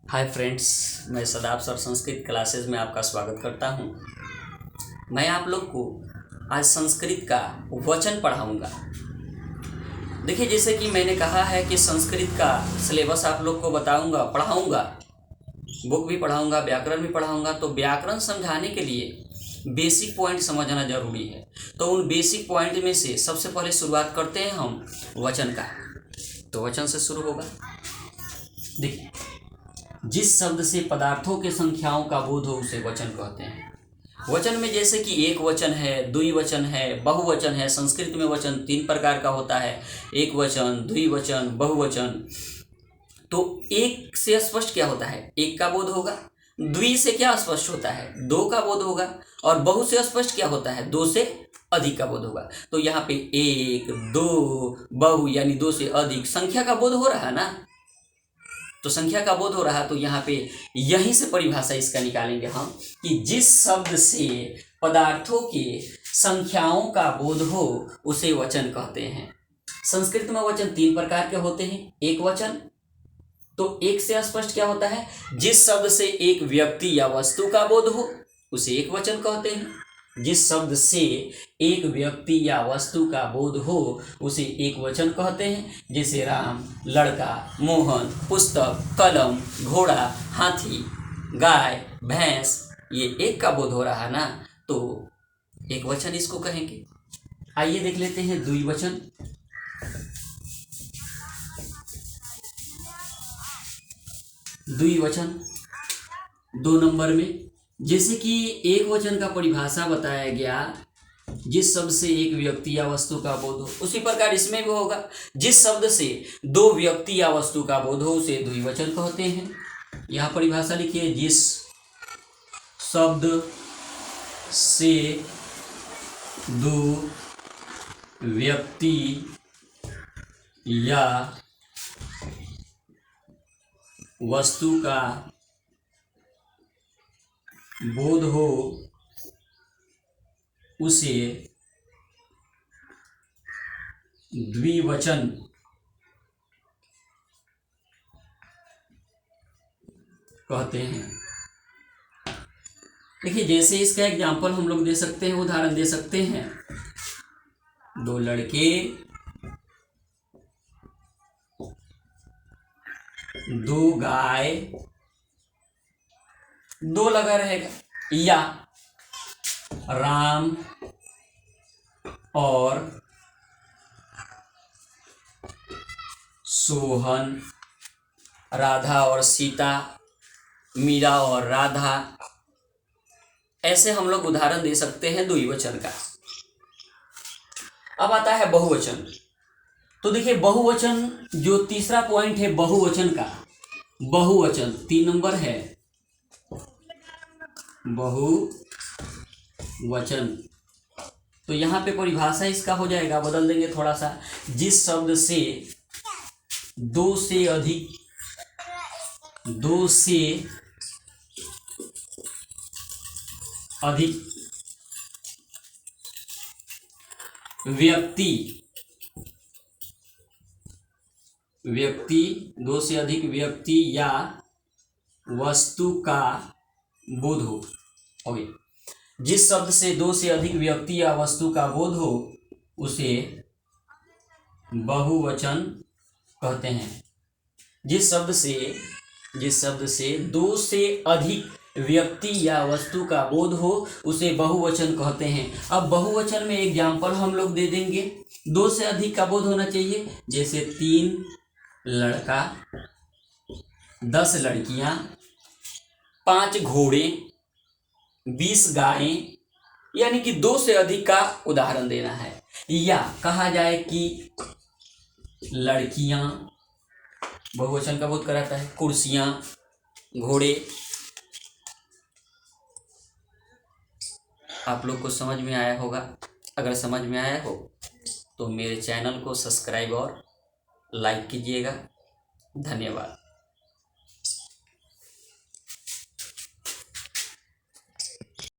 Hi friends, मैं सदाब sir Sanskrit classes में आपका स्वागत करता हूं। मैं आप लोग को आज संस्कृत का वचन पढ़ाऊंगा। देखिए, जैसे कि मैंने कहा है कि संस्कृत का सिलेबस आप लोग को बताऊंगा, पढ़ाऊंगा, बुक भी पढ़ाऊंगा, व्याकरण भी पढ़ाऊंगा। तो व्याकरण समझाने के लिए बेसिक पॉइंट समझना जरूरी है। तो उन बेसिक पॉइंट में से सबसे पहले शुरुआत करते हैं हम वचन का। तो वचन से शुरू होगा। देखिए, जिस शब्द से पदार्थों के संख्याओं का बोध हो उसे वचन कहते हैं। वचन में जैसे कि एक वचन है, द्विवचन है, बहुवचन है। संस्कृत में वचन 3 प्रकार का होता है, एक वचन, द्विवचन, बहुवचन। तो एक से स्पष्ट क्या होता है? एक का बोध होगा। द्वि से क्या स्पष्ट होता है? दो का बोध होगा। और बहु से स्पष्ट क्या होता है? दो से अधिक का बोध होगा। तो यहाँ पे एक, दो, बहु यानी दो से अधिक संख्या का बोध हो रहा है ना। तो संख्या का बोध हो रहा है, तो यहाँ पे यहीं से परिभाषा इसका निकालेंगे हम कि जिस शब्द से पदार्थों के संख्याओं का बोध हो उसे वचन कहते हैं। संस्कृत में वचन 3 प्रकार के होते हैं। एक वचन, तो एक से स्पष्ट क्या होता है? जिस शब्द से एक व्यक्ति या वस्तु का बोध हो उसे एक वचन कहते हैं। जिस शब्द से एक व्यक्ति या वस्तु का बोध हो उसे एक वचन कहते हैं। जैसे राम, लड़का, मोहन, पुस्तक, कलम, घोड़ा, हाथी, गाय, भैंस, ये एक का बोध हो रहा है ना, तो एक वचन इसको कहेंगे। आइए देख लेते हैं द्विवचन। द्विवचन 2 नंबर में, जैसे कि एक वचन का परिभाषा बताया गया, जिस शब्द से एक व्यक्ति या वस्तु का बोध हो, उसी प्रकार इसमें भी होगा। जिस शब्द से 2 व्यक्ति या वस्तु का बोध हो उसे द्विवचन कहते हैं। यहाँ परिभाषा लिखिए, जिस शब्द से 2 व्यक्ति या वस्तु का बोध हो उसे द्विवचन कहते हैं। देखिए, जैसे इसका एग्जाम्पल हम लोग दे सकते हैं, उदाहरण दे सकते हैं। 2 लड़के, 2 गाय, 2 लगा रहेगा, या राम और सोहन, राधा और सीता, मीरा और राधा। ऐसे हम लोग उदाहरण दे सकते हैं द्विवचन का। अब आता है बहुवचन। तो देखिए, बहुवचन जो तीसरा पॉइंट है बहुवचन का, बहुवचन 3 नंबर है, बहुवचन। तो यहाँ पे परिभाषा इसका हो जाएगा, बदल देंगे थोड़ा सा। जिस शब्द से 2 से अधिक व्यक्ति या वस्तु का बोध हो। ओके, जिस शब्द से 2 से अधिक व्यक्ति या वस्तु का बोध हो उसे बहुवचन कहते हैं। जिस शब्द से 2 से अधिक व्यक्ति या वस्तु का बोध हो उसे बहुवचन कहते हैं। अब बहुवचन में एग्जाम्पल हम लोग दे देंगे। 2 से अधिक का बोध होना चाहिए, जैसे 3 लड़का, 10 लड़कियां, 5 घोड़े, 20 गायें, यानी कि 2 से अधिक का उदाहरण देना है। या कहा जाए कि लड़कियां बहुवचन का बोध कराता है, कुर्सियां, घोड़े। आप लोग को समझ में आया होगा। अगर समझ में आया हो तो मेरे चैनल को सब्सक्राइब और लाइक कीजिएगा। धन्यवाद।